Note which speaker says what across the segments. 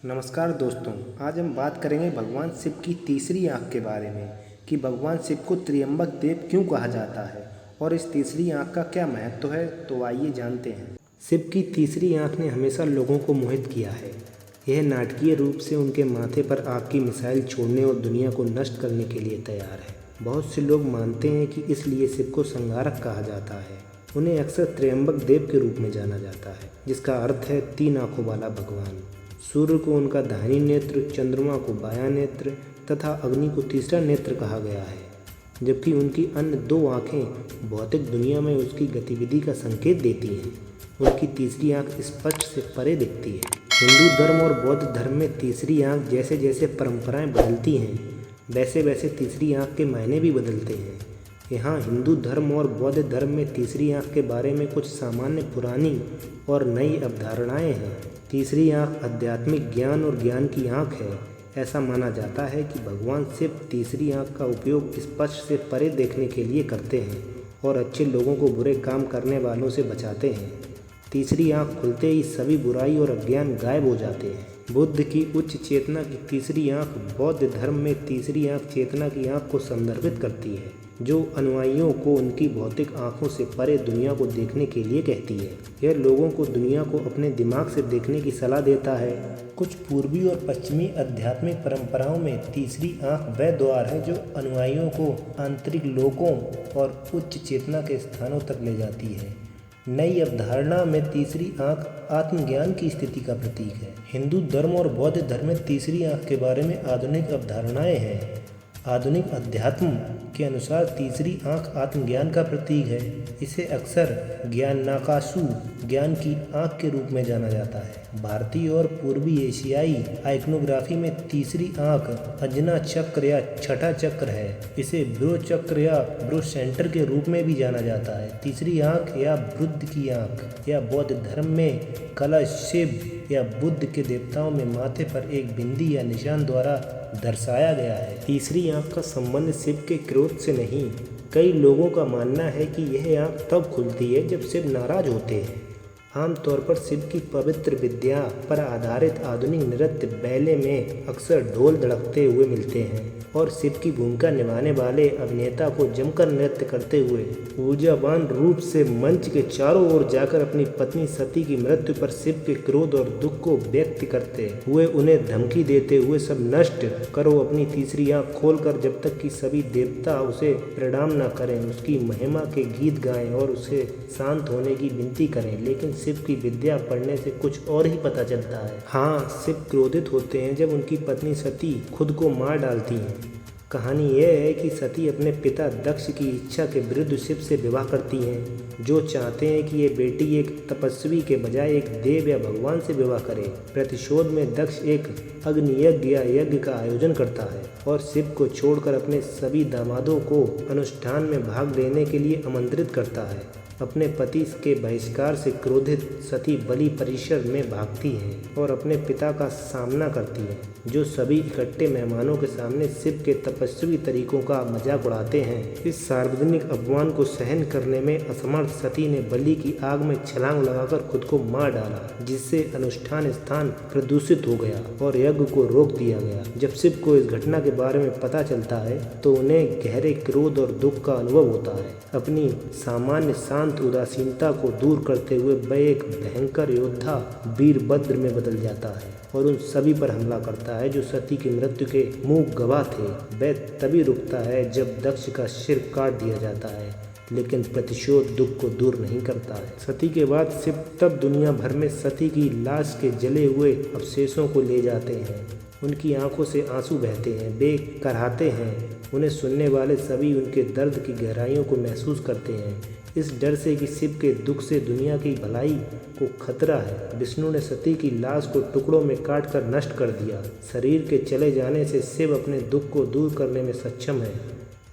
Speaker 1: नमस्कार दोस्तों, आज हम बात करेंगे भगवान शिव की तीसरी आँख के बारे में कि भगवान शिव को त्र्यंबक देव क्यों कहा जाता है और इस तीसरी आँख का क्या महत्व है। तो आइए जानते हैं। शिव की तीसरी आँख ने हमेशा लोगों को मोहित किया है। यह नाटकीय रूप से उनके माथे पर आग की मिसाइल छोड़ने और दुनिया को नष्ट करने के लिए तैयार है। बहुत से लोग मानते हैं कि इसलिए शिव को संहारक कहा जाता है। उन्हें अक्सर त्र्यंबक देव के रूप में जाना जाता है, जिसका अर्थ है तीन आँखों वाला भगवान। सूर्य को उनका दाहिनी नेत्र, चंद्रमा को बायां नेत्र तथा अग्नि को तीसरा नेत्र कहा गया है, जबकि उनकी अन्य दो आँखें भौतिक दुनिया में उसकी गतिविधि का संकेत देती हैं। उनकी तीसरी आँख स्पष्ट से परे दिखती है। हिंदू धर्म और बौद्ध धर्म में तीसरी आँख जैसे जैसे परंपराएं बदलती हैं, वैसे वैसे तीसरी आँख के मायने भी बदलते हैं। यहाँ हिंदू धर्म और बौद्ध धर्म में तीसरी आँख के बारे में कुछ सामान्य पुरानी और नई अवधारणाएं हैं। तीसरी आँख आध्यात्मिक ज्ञान और ज्ञान की आँख है। ऐसा माना जाता है कि भगवान शिव तीसरी आँख का उपयोग स्पष्ट से परे देखने के लिए करते हैं और अच्छे लोगों को बुरे काम करने वालों से बचाते हैं। तीसरी आँख खुलते ही सभी बुराई और अज्ञान गायब हो जाते हैं। बुद्ध की उच्च चेतना की तीसरी आँख बौद्ध धर्म में तीसरी आँख चेतना की आँख को संदर्भित करती है, जो अनुयायियों को उनकी भौतिक आँखों से परे दुनिया को देखने के लिए कहती है। यह लोगों को दुनिया को अपने दिमाग से देखने की सलाह देता है। कुछ पूर्वी और पश्चिमी आध्यात्मिक परंपराओं में तीसरी आँख वह द्वार है जो अनुयायियों को आंतरिक लोकों और उच्च चेतना के स्थानों तक ले जाती है। नई अवधारणा में तीसरी आँख आत्मज्ञान की स्थिति का प्रतीक है। हिंदू धर्म और बौद्ध धर्म में तीसरी आँख के बारे में आधुनिक अवधारणाएं हैं। आधुनिक अध्यात्म के अनुसार तीसरी आँख आत्मज्ञान का प्रतीक है। इसे अक्सर ज्ञानाकाशु ज्ञान की आँख के रूप में जाना जाता है। भारतीय और पूर्वी एशियाई आइकनोग्राफी में तीसरी आँख अजना चक्र या छठा चक्र है। इसे ब्रो चक्र या ब्रो सेंटर के रूप में भी जाना जाता है। तीसरी आँख या बुद्ध की आँख या बौद्ध धर्म में कलश शिव या बुद्ध के देवताओं में माथे पर एक बिंदी या निशान द्वारा दर्शाया गया है। तीसरी आँख का संबंध शिव के क्रोध से नहीं। कई लोगों का मानना है कि यह आँख तब खुलती है जब शिव नाराज होते हैं। आमतौर पर शिव की पवित्र विद्या पर आधारित आधुनिक नृत्य बैले में अक्सर ढोल धड़कते हुए मिलते हैं और शिव की भूमिका निभाने वाले अभिनेता को जमकर नृत्य करते हुए ऊर्जावान रूप से मंच के चारों ओर जाकर अपनी पत्नी सती की मृत्यु पर शिव के क्रोध और दुख को व्यक्त करते हुए उन्हें धमकी देते हुए सब नष्ट करो, अपनी तीसरी आँख खोलकर, जब तक कि सभी देवता उसे प्रणाम न करें, उसकी महिमा के गीत गाएं और उसे शांत होने की विनती करें। लेकिन शिव की विद्या पढ़ने से कुछ और ही पता चलता है। हाँ, शिव क्रोधित होते हैं जब उनकी पत्नी सती खुद को मार डालती हैं। कहानी यह है कि सती अपने पिता दक्ष की इच्छा के विरुद्ध शिव से विवाह करती हैं, जो चाहते हैं कि ये बेटी एक तपस्वी के बजाय एक देव या भगवान से विवाह करे। प्रतिशोध में दक्ष एक अग्नि यज्ञ या यज्ञ का आयोजन करता है और शिव को छोड़कर अपने सभी दामादों को अनुष्ठान में भाग लेने के लिए आमंत्रित करता है। अपने पति के बहिष्कार से क्रोधित सती बलि परिसर में भागती हैं और अपने पिता का सामना करती हैं, जो सभी इकट्ठे मेहमानों के सामने शिव के तपस्वी तरीकों का मजाक उड़ाते हैं। इस सार्वजनिक अपमान को सहन करने में असमर्थ सती ने बलि की आग में छलांग लगाकर खुद को मार डाला, जिससे अनुष्ठान स्थान प्रदूषित हो गया और यज्ञ को रोक दिया गया। जब शिव को इस घटना के बारे में पता चलता है तो उन्हें गहरे क्रोध और दुख का अनुभव होता है। अपनी सामान्य शांत उदासीनता को दूर करते हुए वह एक भयंकर योद्धा वीरभद्र में बदल जाता है और उन सभी पर हमला करता है जो सती की मृत्यु के मूक गवाह थे। वह तभी रुकता है जब दक्ष का सिर काट दिया जाता है, लेकिन प्रतिशोध दुख को दूर नहीं करता है। सती के बाद शिव तब दुनिया भर में सती की लाश के जले हुए अवशेषों को ले जाते हैं। उनकी आंखों से आंसू बहते हैं, वे कराहते हैं। उन्हें सुनने वाले सभी उनके दर्द की गहराइयों को महसूस करते हैं, इस डर से कि शिव के दुख से दुनिया की भलाई को खतरा है। विष्णु ने सती की लाश को टुकड़ों में काटकर नष्ट कर दिया। शरीर के चले जाने से शिव अपने दुख को दूर करने में सक्षम है।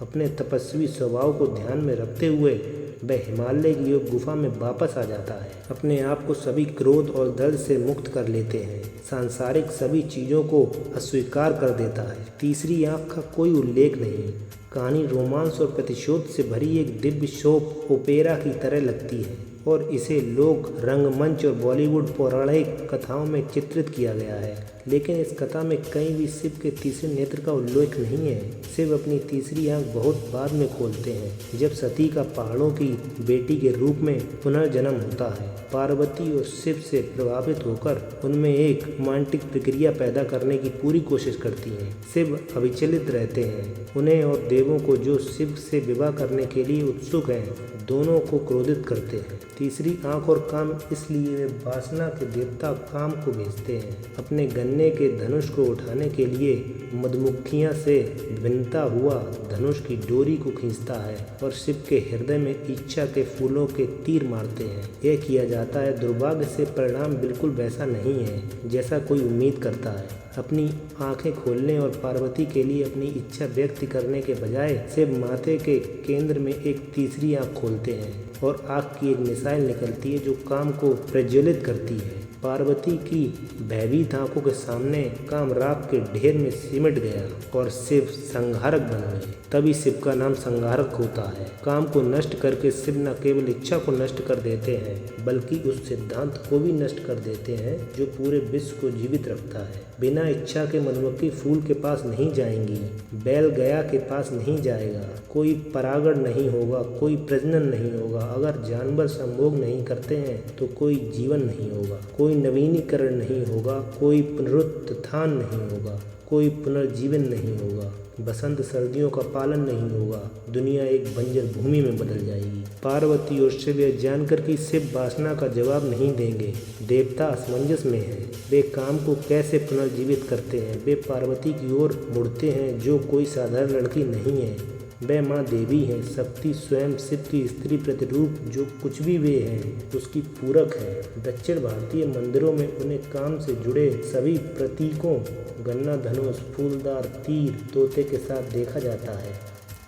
Speaker 1: अपने तपस्वी स्वभाव को ध्यान में रखते हुए वह हिमालय की एक गुफा में वापस आ जाता है। अपने आप को सभी क्रोध और दर्द से मुक्त कर लेते हैं। सांसारिक सभी चीज़ों को अस्वीकार कर देता है। तीसरी आँख का कोई उल्लेख नहीं। कहानी रोमांस और प्रतिशोध से भरी एक दिव्य सोप ओपेरा की तरह लगती है और इसे लोक रंगमंच और बॉलीवुड पौराणिक कथाओं में चित्रित किया गया है। लेकिन इस कथा में कहीं भी शिव के तीसरे नेत्र का उल्लेख नहीं है। शिव अपनी तीसरी आंख बहुत बाद में खोलते हैं, जब सती का पहाड़ों की बेटी के रूप में पुनर्जन्म होता है। पार्वती और शिव से प्रभावित होकर उनमें एक रोमांटिक प्रक्रिया पैदा करने की पूरी कोशिश करती हैं। शिव अविचलित रहते हैं। उन्हें और देवों को जो शिव से विवाह करने के लिए उत्सुक हैं, दोनों को क्रोधित करते हैं। तीसरी आंख और काम, इसलिए वे वासना के देवता काम को भेजते हैं। अपने गन्ने के धनुष को उठाने के लिए मधुमक्खियां से भिन्नता हुआ धनुष की डोरी को खींचता है और शिव के हृदय में इच्छा के फूलों के तीर मारते हैं। यह किया जाता है। दुर्भाग्य से परिणाम बिल्कुल वैसा नहीं है जैसा कोई उम्मीद करता है। अपनी आंखें खोलने और पार्वती के लिए अपनी इच्छा व्यक्त करने के बजाय शिव माथे के केंद्र में एक तीसरी आंख खोलते हैं और आग की एक मिसाइल निकलती है जो काम को प्रज्वलित करती है। पार्वती की भयभीत आंखों के सामने काम राख के ढेर में सिमट गया और शिव संहारक बन गए। तभी शिव का नाम संहारक होता है। काम को नष्ट करके शिव न केवल इच्छा को नष्ट कर देते हैं, बल्कि उस सिद्धांत को भी नष्ट कर देते हैं जो पूरे विश्व को जीवित रखता है। बिना इच्छा के मधुमक्खी फूल के पास नहीं जाएंगी, बैल गया के पास नहीं जाएगा, कोई परागण नहीं होगा, कोई प्रजनन नहीं होगा। अगर जानवर संभोग नहीं करते हैं तो कोई जीवन नहीं होगा, कोई नवीनीकरण नहीं होगा, कोई पुनरुत्थान नहीं होगा, कोई पुनर्जीवन नहीं होगा। बसंत सर्दियों का पालन नहीं होगा। दुनिया एक बंजर भूमि में बदल जाएगी। पार्वती और शिव यह जानकर कि शिव वासना का जवाब नहीं देंगे, देवता असमंजस में हैं। वे काम को कैसे पुनर्जीवित करते हैं। वे पार्वती की ओर मुड़ते हैं जो कोई साधारण लड़की नहीं है। वे माँ देवी हैं, शक्ति स्वयं शिव की स्त्री प्रतिरूप। जो कुछ भी वे हैं उसकी पूरक है। दक्षिण भारतीय मंदिरों में उन्हें काम से जुड़े सभी प्रतीकों, गन्ना, धनुष, फूलदार तीर, तोते के साथ देखा जाता है।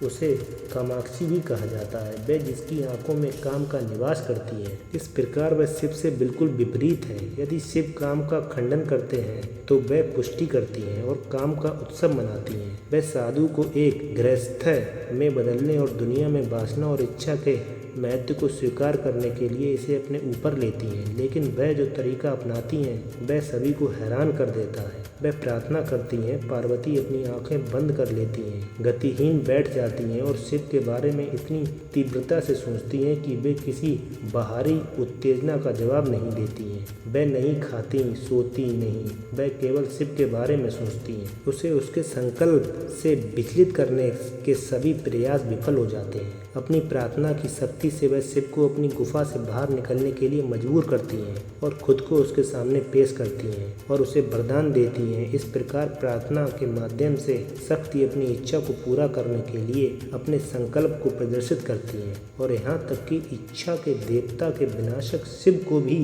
Speaker 1: उसे कामाक्षी भी कहा जाता है। वह जिसकी आंखों में काम का निवास करती है। इस प्रकार वह शिव से बिल्कुल विपरीत है। यदि शिव काम का खंडन करते हैं तो वह पुष्टि करती हैं और काम का उत्सव मनाती हैं। वह साधु को एक गृहस्थ में बदलने और दुनिया में वासना और इच्छा के महत्व को स्वीकार करने के लिए इसे अपने ऊपर लेती हैं। लेकिन वह जो तरीका अपनाती हैं वह सभी को हैरान कर देता है। वह प्रार्थना करती हैं। पार्वती अपनी आंखें बंद कर लेती हैं, गतिहीन बैठ जाती हैं और शिव के बारे में इतनी तीव्रता से सोचती हैं कि वे किसी बाहरी उत्तेजना का जवाब नहीं देती हैं। वह नहीं खाती, सोती नहीं, वह केवल शिव के बारे में सोचती हैं। उसे उसके संकल्प से विचलित करने के सभी प्रयास विफल हो जाते हैं। अपनी प्रार्थना की शक्ति से वह शिव को अपनी गुफा से बाहर निकलने के लिए मजबूर करती हैं और खुद को उसके सामने पेश करती हैं और उसे वरदान देती हैं। इस प्रकार प्रार्थना के माध्यम से शक्ति अपनी इच्छा को पूरा करने के लिए अपने संकल्प को प्रदर्शित करती हैं और यहाँ तक कि इच्छा के देवता के विनाशक शिव को भी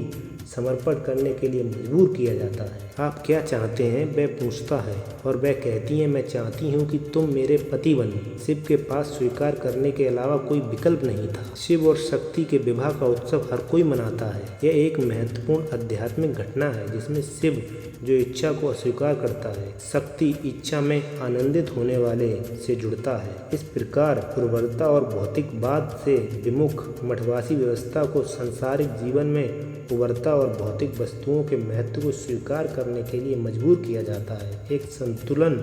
Speaker 1: समर्पण करने के लिए मजबूर किया जाता है। आप क्या चाहते हैं, वह पूछता है और वह कहती है, मैं चाहती हूँ कि तुम मेरे पति बनो। शिव के पास स्वीकार करने के अलावा कोई विकल्प नहीं था। शिव और शक्ति के विवाह का उत्सव हर कोई मनाता है। यह एक महत्वपूर्ण आध्यात्मिक घटना है जिसमें शिव जो इच्छा को अस्वीकार करता है, शक्ति इच्छा में आनंदित होने वाले से जुड़ता है। इस प्रकार उर्वरता और भौतिकवाद से विमुख मठवासी व्यवस्था को सांसारिक जीवन में उर्वरता और भौतिक वस्तुओं के महत्व को स्वीकार करने के लिए मजबूर किया जाता है। एक संतुलन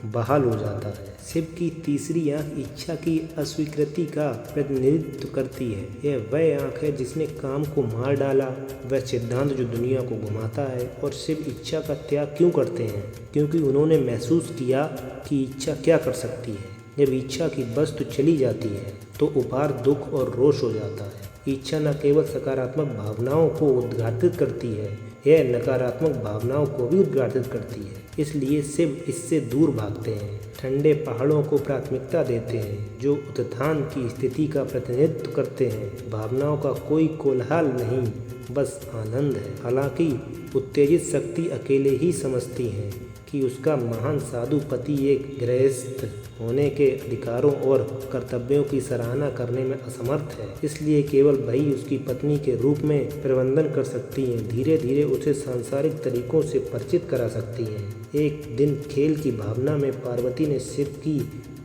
Speaker 1: बहाल हो जाता है। शिव की तीसरी आंख इच्छा की अस्वीकृति का प्रतिनिधित्व करती है। यह वह आंख है जिसने काम को मार डाला, वह सिद्धांत जो दुनिया को घुमाता है। और शिव इच्छा का त्याग क्यों करते हैं? क्योंकि उन्होंने महसूस किया कि इच्छा क्या कर सकती है। जब इच्छा की वस्तु चली जाती है तो उपहार दुख और रोष हो जाता है। इच्छा न केवल सकारात्मक भावनाओं को उद्घाटित करती है, यह नकारात्मक भावनाओं को भी उद्घाटित करती है। इसलिए शिव इससे दूर भागते हैं, ठंडे पहाड़ों को प्राथमिकता देते हैं जो उत्थान की स्थिति का प्रतिनिधित्व करते हैं। भावनाओं का कोई कोलाहल नहीं, बस आनंद है। हालांकि उत्तेजित शक्ति अकेले ही समझती है कि उसका महान साधु पति एक गृहस्थ होने के अधिकारों और कर्तव्यों की सराहना करने में असमर्थ है। इसलिए केवल वही उसकी पत्नी के रूप में प्रबंधन कर सकती हैं, धीरे धीरे उसे सांसारिक तरीकों से परिचित करा सकती हैं। एक दिन खेल की भावना में पार्वती ने शिव की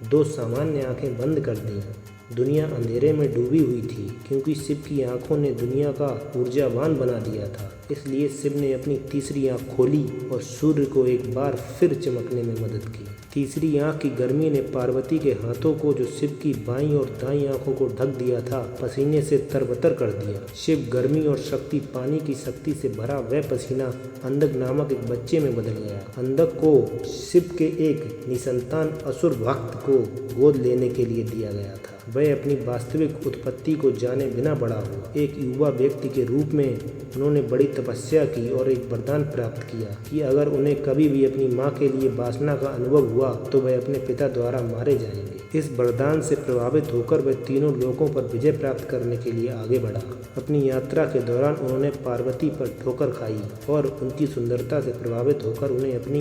Speaker 1: दो सामान्य आंखें बंद कर दी। दुनिया अंधेरे में डूबी हुई थी क्योंकि शिव की आंखों ने दुनिया का ऊर्जावान बना दिया था। इसलिए शिव ने अपनी तीसरी आंख खोली और सूर्य को एक बार फिर चमकने में मदद की। तीसरी आंख की गर्मी ने पार्वती के हाथों को, जो शिव की बाईं और दाईं आंखों को ढक दिया था, पसीने से तरबतर कर दिया। शिव गर्मी और शक्ति, पानी की शक्ति से भरा वह पसीना अंधक नामक एक बच्चे में बदल गया। अंधक को शिव के एक निसंतान असुर भक्त को गोद लेने के लिए दिया गया था। वह अपनी वास्तविक उत्पत्ति को जाने बिना बड़ा हुआ। एक युवा व्यक्ति के रूप में उन्होंने बड़ी तपस्या की और एक वरदान प्राप्त किया कि अगर उन्हें कभी भी अपनी माँ के लिए वासना का अनुभव हुआ तो वह अपने पिता द्वारा मारे जाएंगे। इस वरदान से प्रभावित होकर वह तीनों लोकों पर विजय प्राप्त करने के लिए आगे बढ़ा। अपनी यात्रा के दौरान उन्होंने पार्वती पर ठोकर खाई और उनकी सुंदरता से प्रभावित होकर उन्हें अपनी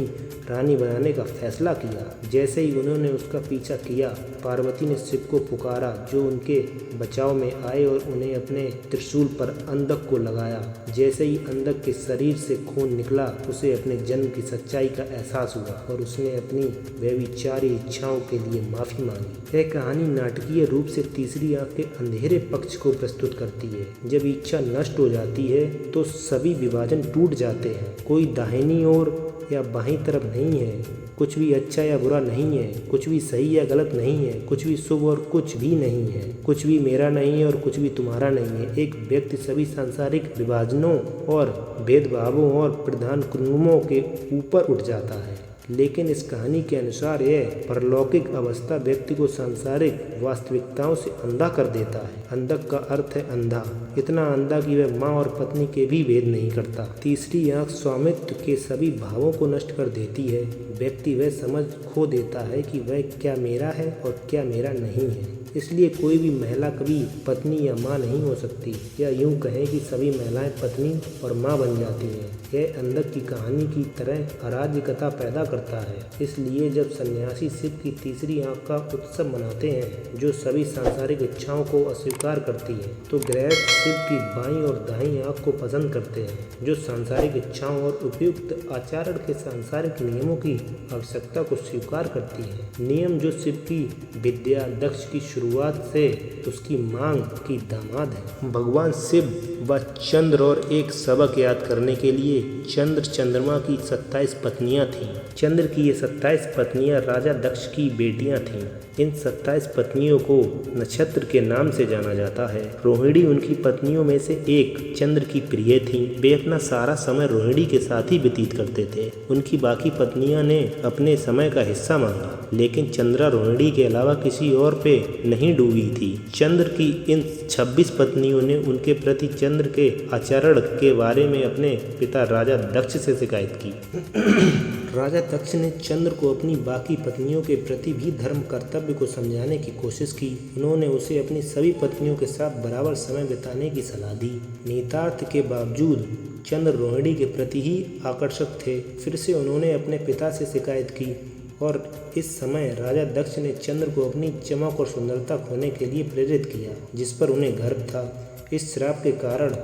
Speaker 1: रानी बनाने का फैसला किया। जैसे ही उन्होंने उसका पीछा किया, पार्वती ने शिव को पुकारा, जो उनके बचाव में आए और उन्हें अपने त्रिशूल पर अंधक को लगाया। जैसे ही अंधक के शरीर से खून निकला, उसे अपने जन्म की सच्चाई का एहसास हुआ और उसने अपनी व्यभिचारी इच्छाओं के लिए माफी मांगी। यह कहानी नाटकीय रूप से तीसरी आंख के अंधेरे पक्ष को प्रस्तुत करती है। जब इच्छा नष्ट हो जाती है तो सभी विभाजन टूट जाते हैं। कोई दाहिनी ओर या बाईं तरफ नहीं है, कुछ भी अच्छा या बुरा नहीं है, कुछ भी सही या गलत नहीं है, कुछ भी शुभ और कुछ भी नहीं है, कुछ भी मेरा नहीं है और कुछ भी तुम्हारा नहीं है। एक व्यक्ति सभी सांसारिक विभाजनों और भेदभावों और प्रधान कुंडलों के ऊपर उठ जाता है। लेकिन इस कहानी के अनुसार यह परलौकिक अवस्था व्यक्ति को सांसारिक वास्तविकताओं से अंधा कर देता है। अंधक का अर्थ है अंधा, इतना अंधा कि वह माँ और पत्नी के भी भेद नहीं करता। तीसरी आंख स्वामित्व के सभी भावों को नष्ट कर देती है। व्यक्ति वह समझ खो देता है कि वह क्या मेरा है और क्या मेरा नहीं है। इसलिए कोई भी महिला कभी पत्नी या माँ नहीं हो सकती, या यूं कहें कि सभी महिलाएं पत्नी और माँ बन जाती हैं। यह अंधक की कहानी की तरह अराजकता पैदा करता है। इसलिए जब सन्यासी शिव की तीसरी आंख का उत्सव मनाते हैं, जो सभी सांसारिक इच्छाओं को अस्वीकार करती है, तो गृहस्थ शिव की बाईं और दाईं आंख को पसंद करते हैं, जो सांसारिक इच्छाओं और उपयुक्त आचरण के सांसारिक नियमों की आवश्यकता को स्वीकार करती है। नियम जो शिव की विद्या दक्ष की शुरुआत से उसकी मांग की दामाद है। भगवान शिव व चंद्र और एक सबक याद करने के लिए चंद्रमा की 27 पत्नियां थीं। चंद्र की ये 27 पत्नियां राजा दक्ष की बेटियां थीं। इन 27 पत्नियों को नक्षत्र के नाम से जाना जाता है। रोहिणी उनकी पत्नियों में से एक चंद्र की प्रिय थीं। वे अपना सारा समय रोहिणी के साथ ही व्यतीत करते थे। उनकी बाकी पत्नियां ने अपने समय का हिस्सा मांगा, लेकिन चंद्रा रोहिणी के अलावा किसी और पे नहीं डूबी थी। चंद्र की इन 26 पत्नियों ने उनके प्रति चंद्र के आचरण के बारे में अपने पिता राजा दक्ष से शिकायत की। राजा दक्ष ने चंद्र को अपनी बाकी पत्नियों के प्रति भी धर्म कर्तव्य को समझाने की कोशिश की। उन्होंने उसे अपनी सभी पत्नियों के साथ बराबर समय बिताने की सलाह दी। निहितार्थ के बावजूद चंद्र रोहिणी के प्रति ही आकर्षक थे। फिर से उन्होंने अपने पिता से शिकायत की और इस समय राजा दक्ष ने चंद्र को अपनी चमक और सुंदरता खोने के लिए प्रेरित किया, जिस पर उन्हें गर्व था। इस श्राप के कारण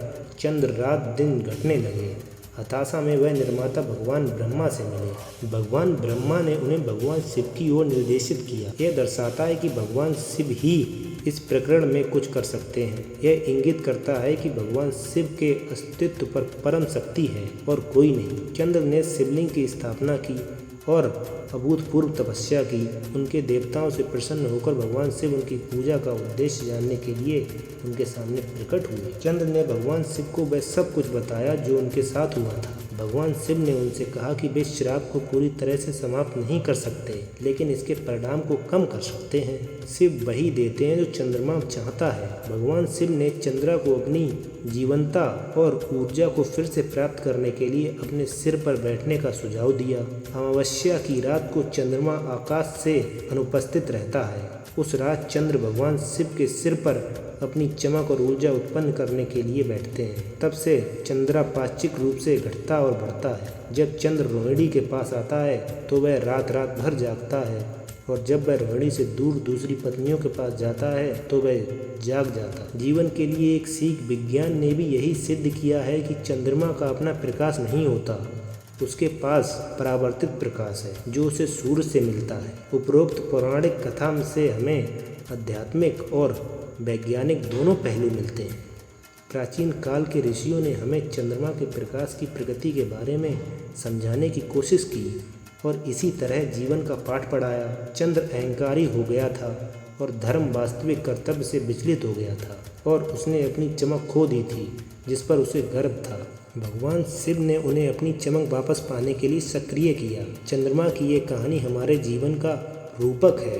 Speaker 1: चंद्र रात दिन घटने लगे। हताशा में वह निर्माता भगवान ब्रह्मा से मिले। भगवान ब्रह्मा ने उन्हें भगवान शिव की ओर निर्देशित किया। यह दर्शाता है कि भगवान शिव ही इस प्रकरण में कुछ कर सकते हैं। यह इंगित करता है कि भगवान शिव के अस्तित्व पर परम शक्ति है और कोई नहीं। चंद्र ने शिवलिंग की स्थापना की और अभूतपूर्व तपस्या की। उनके देवताओं से प्रसन्न होकर भगवान शिव उनकी पूजा का उद्देश्य जानने के लिए उनके सामने प्रकट हुए। चंद्र ने भगवान शिव को वह सब कुछ बताया जो उनके साथ हुआ था। भगवान शिव ने उनसे कहा कि वे श्राप को पूरी तरह से समाप्त नहीं कर सकते, लेकिन इसके परिणाम को कम कर सकते हैं। शिव वही देते हैं जो चंद्रमा चाहता है। भगवान शिव ने चंद्रा को अपनी जीवंता और ऊर्जा को फिर से प्राप्त करने के लिए अपने सिर पर बैठने का सुझाव दिया। अमावस्या की रात को चंद्रमा आकाश से अनुपस्थित रहता है। उस रात चंद्र भगवान शिव के सिर पर अपनी चमक और ऊर्जा उत्पन्न करने के लिए बैठते हैं। तब से चंद्रा पाक्षिक रूप से घटता और बढ़ता है। जब चंद्र रोहिणी के पास आता है तो वह रात भर जागता है, और जब वह रोहिणी से दूर दूसरी पत्नियों के पास जाता है तो वह जाग जाता है। जीवन के लिए एक सीख विज्ञान ने भी यही सिद्ध किया है कि चंद्रमा का अपना प्रकाश नहीं होता, उसके पास परावर्तित प्रकाश है जो उसे सूर्य से मिलता है। उपरोक्त पौराणिक कथा से हमें आध्यात्मिक और वैज्ञानिक दोनों पहलू मिलते हैं। प्राचीन काल के ऋषियों ने हमें चंद्रमा के प्रकाश की प्रकृति के बारे में समझाने की कोशिश की और इसी तरह जीवन का पाठ पढ़ाया। चंद्र अहंकारी हो गया था और धर्म वास्तविक कर्तव्य से विचलित हो गया था और उसने अपनी चमक खो दी थी जिस पर उसे गर्व था। भगवान शिव ने उन्हें अपनी चमक वापस पाने के लिए सक्रिय किया। चंद्रमा की ये कहानी हमारे जीवन का रूपक है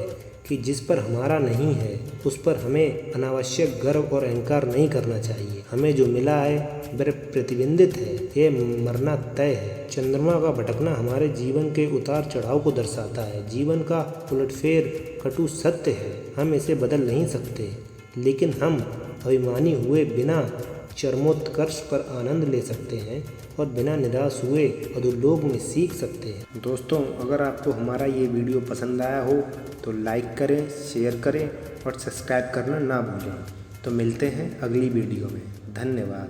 Speaker 1: कि जिस पर हमारा नहीं है उस पर हमें अनावश्यक गर्व और अहंकार नहीं करना चाहिए। हमें जो मिला है वह प्रतिबिंबित है, यह मरना तय है। चंद्रमा का भटकना हमारे जीवन के उतार चढ़ाव को दर्शाता है। जीवन का उलटफेर कटु सत्य है, हम इसे बदल नहीं सकते, लेकिन हम अभिमानी हुए बिना चरमोत्कर्ष पर आनंद ले सकते हैं और बिना निराश हुए अधोलोक में सीख सकते हैं। दोस्तों, अगर आपको हमारा ये वीडियो पसंद आया हो तो लाइक करें, शेयर करें और सब्सक्राइब करना ना भूलें। तो मिलते हैं अगली वीडियो में। धन्यवाद।